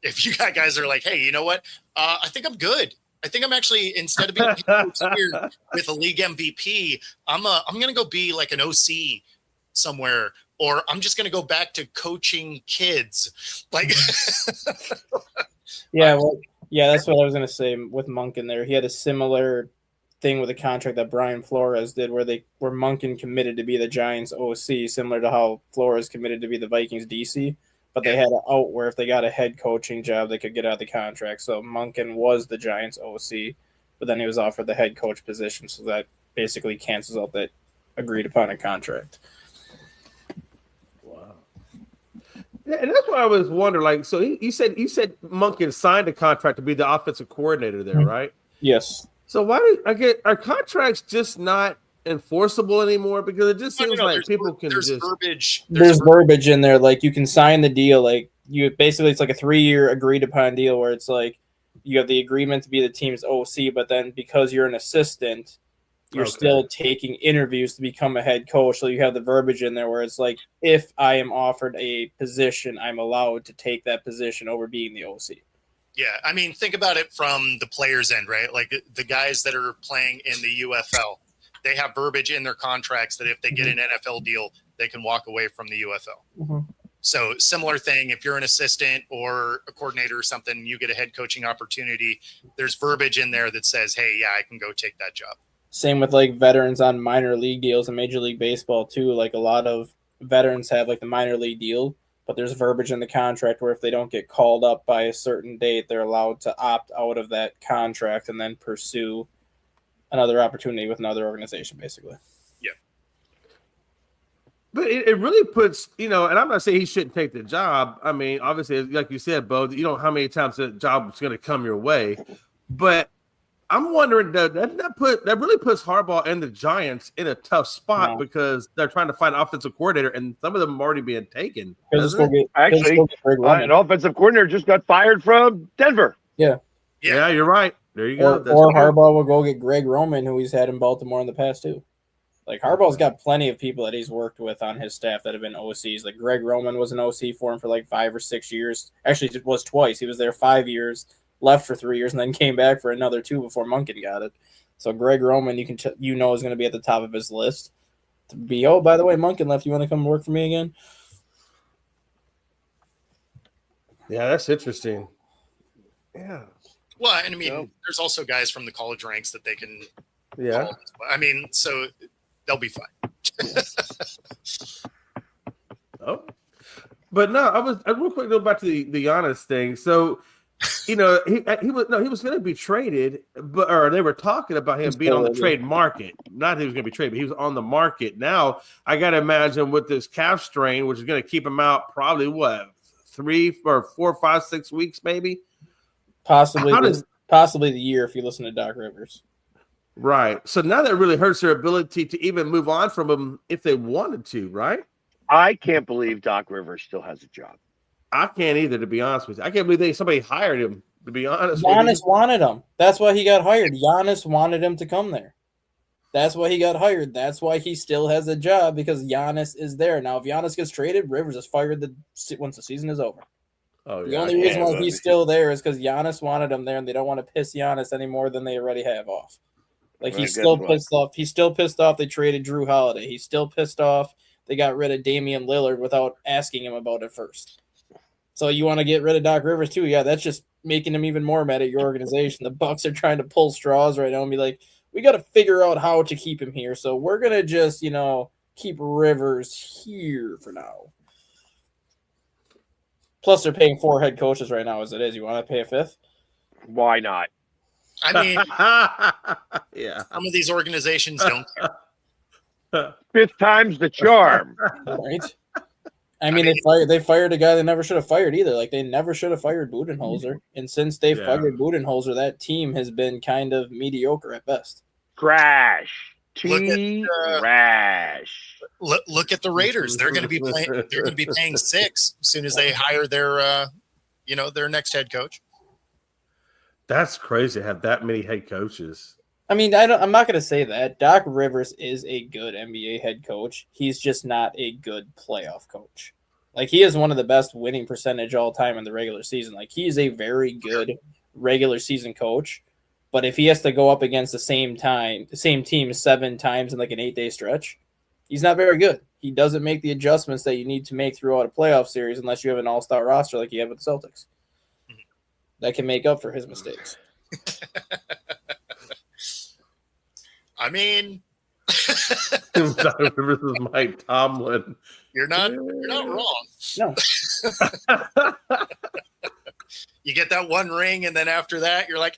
If you got guys that are like, hey, you know what? I think I'm good. I think I'm actually, instead of being a head coach here with a league MVP, I'm gonna go be like an OC somewhere, or I'm just gonna go back to coaching kids. Like, Yeah, well, yeah, that's what I was gonna say with Monken there. He had a similar thing with a contract that Brian Flores did, where Monken committed to be the Giants OC, similar to how Flores committed to be the Vikings DC. But they had an out where if they got a head coaching job, they could get out of the contract. So Monken was the Giants OC, but then he was offered the head coach position, so that basically cancels out that agreed upon a contract. Wow. Yeah, and that's why I was wondering. Like, so you said Monken signed a contract to be the offensive coordinator there, right? Yes. So why are contracts just not enforceable anymore? Because it just seems like people can there's just verbiage. There's verbiage in there, like you can sign the deal, like you basically it's like a 3-year agreed upon deal where it's like you have the agreement to be the team's OC, but then because you're an assistant, you're still taking interviews to become a head coach. So you have the verbiage in there where it's like, if I am offered a position, I'm allowed to take that position over being the OC. Yeah, I mean, think about it from the players' end, right? Like the guys that are playing in the UFL, they have verbiage in their contracts that if they get an NFL deal, they can walk away from the UFL. Mm-hmm. So similar thing, if you're an assistant or a coordinator or something, you get a head coaching opportunity, there's verbiage in there that says, hey, yeah, I can go take that job. Same with like veterans on minor league deals in Major League Baseball too. Like a lot of veterans have like the minor league deal, but there's verbiage in the contract where if they don't get called up by a certain date, they're allowed to opt out of that contract and then pursue another opportunity with another organization, basically. Yeah. But it really puts, and I'm not saying he shouldn't take the job. I mean, obviously, like you said, Bo, you don't know how many times the job is going to come your way. But I'm wondering, that really puts Harbaugh and the Giants in a tough spot because they're trying to find an offensive coordinator, and some of them are already being taken. Actually, an offensive coordinator just got fired from Denver. Yeah, you're right. There you go. Or Harbaugh will go get Greg Roman, who he's had in Baltimore in the past too. Like Harbaugh's got plenty of people that he's worked with on his staff that have been OCs. Like Greg Roman was an OC for him for like 5 or 6 years. Actually, it was twice. He was there 5 years, left for 3 years, and then came back for another 2 before Monken got it. So Greg Roman, is going to be at the top of his list. To be, by the way, Monken left. You want to come work for me again? Yeah, that's interesting. Yeah. Well, and I mean, there's also guys from the college ranks that they can. Yeah. Call. I mean, so they'll be fine. But no, I real quick go back to the Giannis thing. So, he was going to be traded, or they were talking about him being on the trade market. Not that he was going to be traded, but he was on the market. Now, I got to imagine with this calf strain, which is going to keep him out probably 3 or 4, 5, 6 weeks, maybe. Possibly the year if you listen to Doc Rivers. Right. So now that really hurts their ability to even move on from him if they wanted to, right? I can't believe Doc Rivers still has a job. I can't either, to be honest with you. I can't believe somebody hired him, to be honest with you. Giannis wanted him. That's why he got hired. Giannis wanted him to come there. That's why he got hired. That's why he still has a job, because Giannis is there. Now, if Giannis gets traded, Rivers is fired once the season is over. The only reason why he's still there is because Giannis wanted him there, and they don't want to piss Giannis any more than they already have off. Like, he's still pissed off. He's still pissed off they traded Drew Holiday. He's still pissed off they got rid of Damian Lillard without asking him about it first. So you want to get rid of Doc Rivers too? Yeah, that's just making him even more mad at your organization. The Bucks are trying to pull straws right now and be like, we got to figure out how to keep him here. So we're going to just, keep Rivers here for now. Plus, they're paying 4 head coaches right now as it is. You want to pay a 5th? Why not? I mean, yeah. Some of these organizations don't care. 5th time's the charm. Right? I mean, they fired a guy they never should have fired either. Like, they never should have fired Budenholzer. And since they fired Budenholzer, that team has been kind of mediocre at best. Trash. Look at the Raiders. They're going to be paying. They're going to be paying 6 as soon as they hire their next head coach. That's crazy to have that many head coaches. I mean, I'm not going to say that. Doc Rivers is a good NBA head coach. He's just not a good playoff coach. Like, he is one of the best winning percentage all time in the regular season. Like, he is a very good regular season coach. But if he has to go up against the same team 7 times in like an 8-day stretch, he's not very good. He doesn't make the adjustments that you need to make throughout a playoff series unless you have an all-star roster like you have with the Celtics. That can make up for his mistakes. I mean, This is Mike Tomlin. you're not wrong. No. You get that one ring, and then after that, you're like,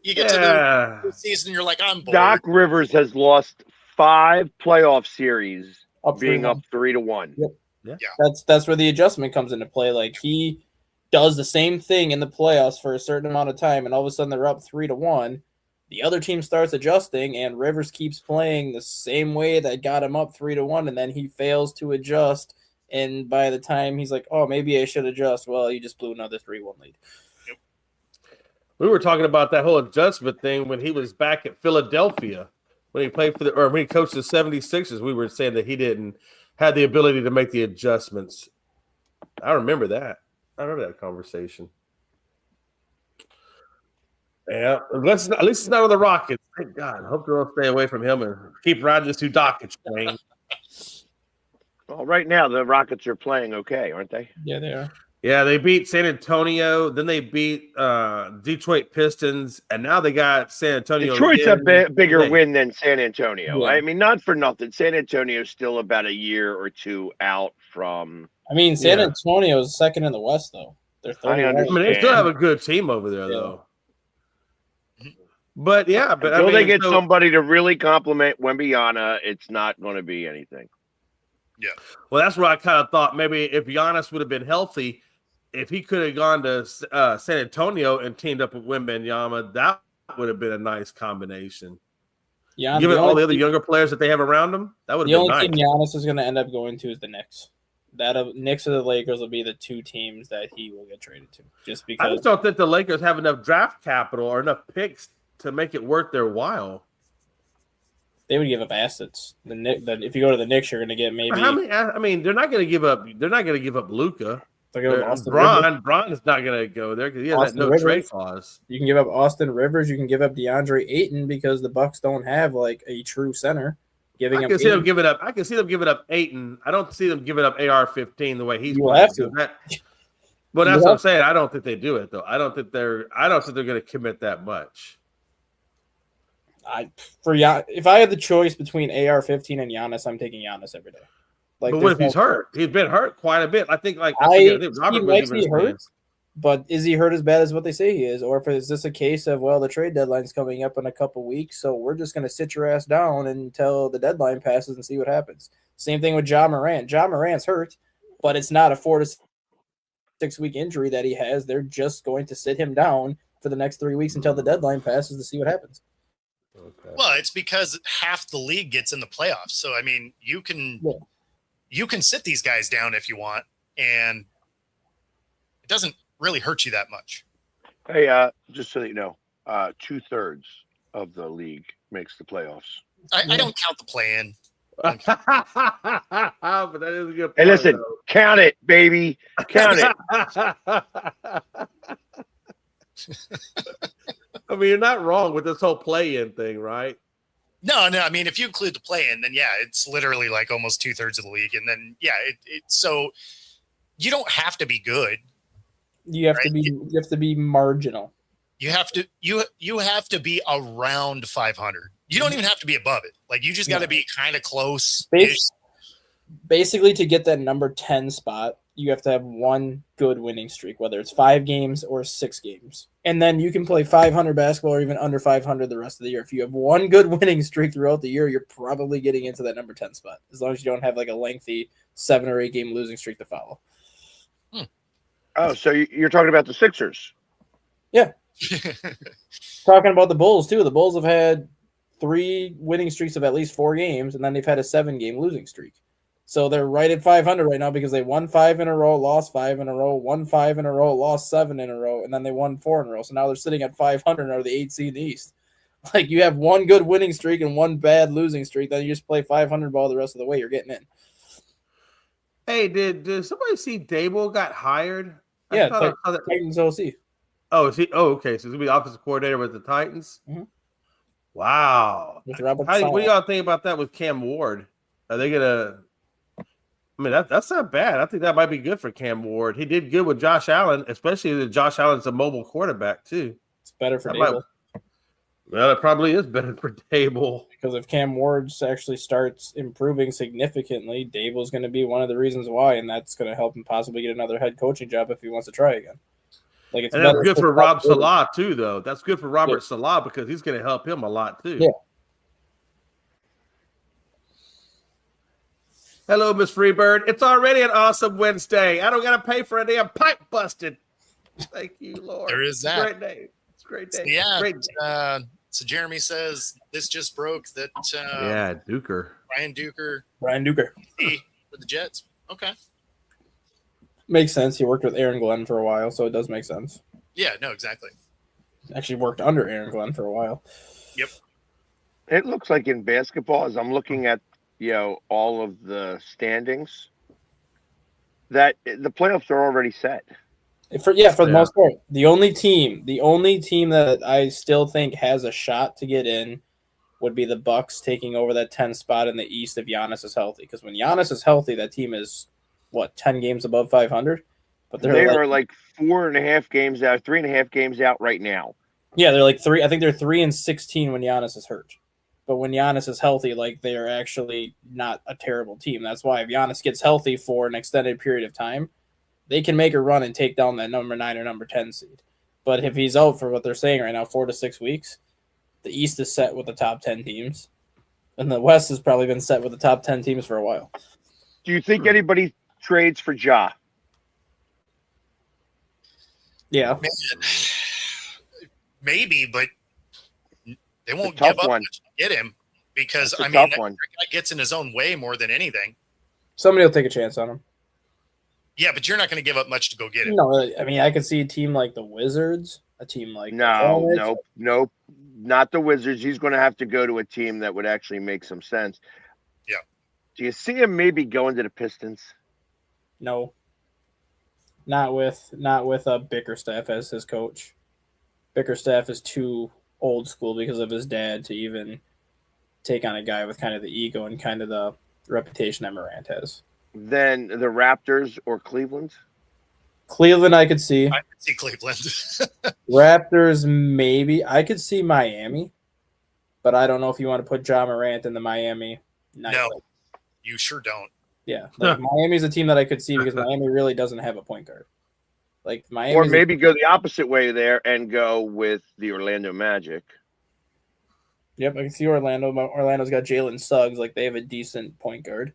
you get Yeah. to the season, you're like, I'm bored. Doc Rivers has lost 5 playoff series being 3-1. up 3-1. That's where the adjustment comes into play. Like he does the same thing in the playoffs for a certain amount of time, and all of a sudden they're up 3-1. The other team starts adjusting, and Rivers keeps playing the same way that got him up 3-1, and then he fails to adjust. And by the time he's like, "Oh, maybe I should adjust," well, you just blew another 3-1 lead. We were talking about that whole adjustment thing when he was back at Philadelphia, when he played when he coached the 76ers. We were saying that he didn't have the ability to make the adjustments. I remember that. I remember that conversation. Yeah, at least it's not on the Rockets. Thank God. I hope they'll stay away from him and keep riding this Udoka train. Well, right now the Rockets are playing okay, aren't they? Yeah, they are. Yeah, they beat San Antonio. Then they beat Detroit Pistons, and now they got San Antonio. Detroit's again. a bigger win than San Antonio. Yeah. I mean, not for nothing. San Antonio's still about a year or two out from. I mean, San Yeah. Antonio is second in the West, though. They're I 30. I mean, they still have a good team over there, though. But yeah, but Until I mean, they get so- somebody to really compliment Wembyana, it's not going to be anything. Well, that's where I kind of thought maybe if Giannis would have been healthy, if he could have gone to San Antonio and teamed up with Wembanyama, that would have been a nice combination. Yeah, Given all the other younger players that they have around them, that would the have only been team nice. Giannis is going to end up going to is the Knicks. Knicks or the Lakers will be the 2 teams that he will get traded to, just I because. just don't think the Lakers have enough draft capital or enough picks to make it worth their while. They would give up assets. If you go to the Knicks, you're going to get maybe. How many? I mean, they're not going to give up. They're not going to give up Luka. they'll give up Austin Rivers. Braun is not going to go there because he has that Austin no Rivers. trade clause. You can give up Austin Rivers. You can give up DeAndre Ayton because the Bucks don't have like a true center. Giving I up can see them Ayton. giving up. I can see them giving up Ayton. I don't see them giving up AR-15 the way he's You will playing. have to. But that's You what I'm have saying. I don't think they do it though. I don't think they're going to commit that much. If I had the choice between AR-15 and Giannis, I'm taking Giannis every day. Like, But what if there's he's no- hurt? He's been hurt quite a bit. I think like He Robert might was be even hurt, saying. but is he hurt as bad as what they say he is? Or if is this a case of, well, the trade deadline's coming up in a couple weeks, so we're just going to sit your ass down until the deadline passes and see what happens. Same thing with John Morant. John Morant's hurt, but it's not a 4 to 6 week injury that he has. They're just going to sit him down for the next 3 weeks until the deadline passes to see what happens. Okay. Well, it's because half the league gets in the playoffs. So I mean, you can sit these guys down if you want, and it doesn't really hurt you that much. Hey, just so that you know, 2/3 of the league makes the playoffs. I don't count the play-in. But that is a good. Hey, point, listen, though. count it, baby, count it. I mean, you're not wrong with this whole play-in thing, right? No. I mean, if you include the play-in, then yeah, it's literally like almost 2/3 of the league, and then yeah, so you don't have to be good. You have to be marginal. You have to be around 500. You don't even have to be above it. Like you just got to be kind of close. Basically, to get that number 10 spot, you have to have one good winning streak, whether it's 5 games or 6 games. And then you can play 500 basketball or even under 500 the rest of the year. If you have one good winning streak throughout the year, you're probably getting into that number 10 spot, as long as you don't have like a lengthy 7 or 8 game losing streak to follow. Oh, so you're talking about the Sixers? Yeah. Talking about the Bulls, too. The Bulls have had 3 winning streaks of at least 4 games, and then they've had a 7-game losing streak. So they're right at 500 right now because they won 5 in a row, lost 5 in a row, won 5 in a row, lost 7 in a row, and then they won 4 in a row. So now they're sitting at 500 out of the 8 seed in the East. Like, you have one good winning streak and one bad losing streak, then you just play 500 ball the rest of the way. You're getting in. Hey, did somebody see Dable got hired? Yeah, I thought I saw that. Titans OC. Oh, is he? Oh, okay. So he's gonna be offensive coordinator with the Titans. Mhm. Wow. With Robert What do Saleh. y'all think about that with Cam Ward? Are they gonna? I mean, that's not bad. I think that might be good for Cam Ward. He did good with Josh Allen, especially that Josh Allen's a mobile quarterback too. It's better for That might- Dable. Well, it probably is better for Dable. Because if Cam Ward actually starts improving significantly, Dable's going to be one of the reasons why, and that's going to help him possibly get another head coaching job if he wants to try again. Like it's And that's better good for Rob Ward. Salah too, though. That's good for Robert Salah because he's going to help him a lot too. Yeah. Hello, Miss Freebird. It's already an awesome Wednesday. I don't got to pay for a damn pipe busted. Thank you, Lord. There is It's a that. great day. It's a great day. Yeah. Great day. So Jeremy says this just broke that Yeah, Duker. Ryan Duker Ryan Duker. for the Jets. Okay. Makes sense. He worked with Aaron Glenn for a while, so it does make sense. Yeah, no, exactly. Actually worked under Aaron Glenn for a while. It looks like in basketball, as I'm looking at all of the standings, that the playoffs are already set. For the most part. The only team that I still think has a shot to get in would be the Bucks taking over that 10 spot in the East if Giannis is healthy. Because when Giannis is healthy, that team is 10 games above 500. But They are like 4.5 games out, 3.5 games out right now. Yeah, they're like 3. I think they're 3-16 when Giannis is hurt. But when Giannis is healthy, like they are actually not a terrible team. That's why if Giannis gets healthy for an extended period of time, they can make a run and take down that number 9 or number 10 seed. But if he's out for what they're saying right now, 4 to 6 weeks, the East is set with the top 10 teams. And the West has probably been set with the top 10 teams for a while. Do you think anybody trades for Ja? Yeah. Man, maybe, but they won't tough give up one. much to get him because It's a I mean, tough one. that guy gets in his own way more than anything. Somebody will take a chance on him. Yeah, but you're not going to give up much to go get him. No, I mean, I could see a team like the Wizards, a team like the Hornets. No, not the Wizards. He's going to have to go to a team that would actually make some sense. Yeah. Do you see him maybe going to the Pistons? No. Not with Bickerstaff as his coach. Bickerstaff is too old school because of his dad to even take on a guy with kind of the ego and kind of the reputation that Morant has. Then the Raptors or Cleveland? Cleveland, I could see. I can see Cleveland. Raptors, maybe. I could see Miami, but I don't know if you want to put Ja Morant in the Miami. No, you sure don't. Yeah, like Miami's a team that I could see because Miami really doesn't have a point guard. Like Miami, Or maybe go the opposite way there and go with the Orlando Magic. Yep, I can see Orlando. Orlando's got Jalen Suggs. Like they have a decent point guard.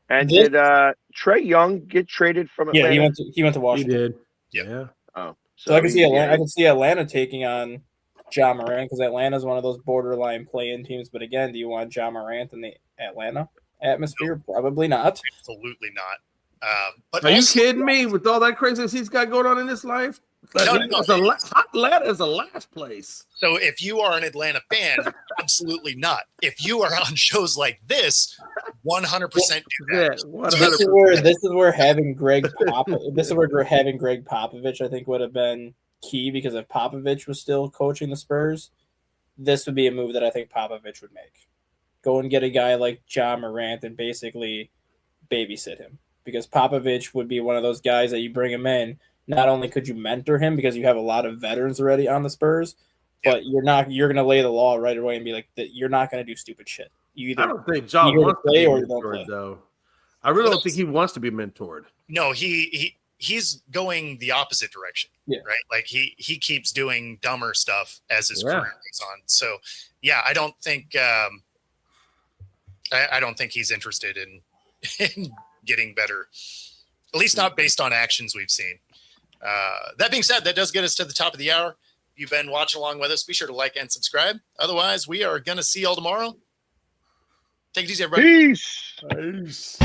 And This- did Trey Young get traded from Yeah, Atlanta? he went to He Washington. did. Yep. Yeah. Oh, So I can see he- Atlanta. I can see Atlanta taking on Ja Morant because Atlanta's one of those borderline play-in teams. But again, do you want Ja Morant in the Atlanta atmosphere? Probably not. Absolutely not. But Are you also- kidding me with all that craziness he's got going on in his life? No. Atlanta is a last place. So if you are an Atlanta fan, absolutely not. If you are on shows like this, 100% do that. Yeah, This 100%. is where having Greg Popovich I think would have been key because if Popovich was still coaching the Spurs, this would be a move that I think Popovich would make. Go and get a guy like Ja Morant and basically babysit him because Popovich would be one of those guys that you bring him in. Not only could you mentor him because you have a lot of veterans already on the Spurs, but you're going to lay the law right away and be like that. You're not going to do stupid shit. You I either don't think John you either wants to play be or you don't mentored, play. though. I really don't think he wants to be mentored. No, he's going the opposite direction. Yeah. Right. Like he keeps doing dumber stuff as his Yeah. career goes on. So yeah, I don't think I don't think he's interested in getting better. At least not based on actions we've seen. That being said, that does get us to the top of the hour. You've been watching along with us. Be sure to like and subscribe. Otherwise, we are going to see y'all tomorrow. Take it easy, everybody. Peace. Peace.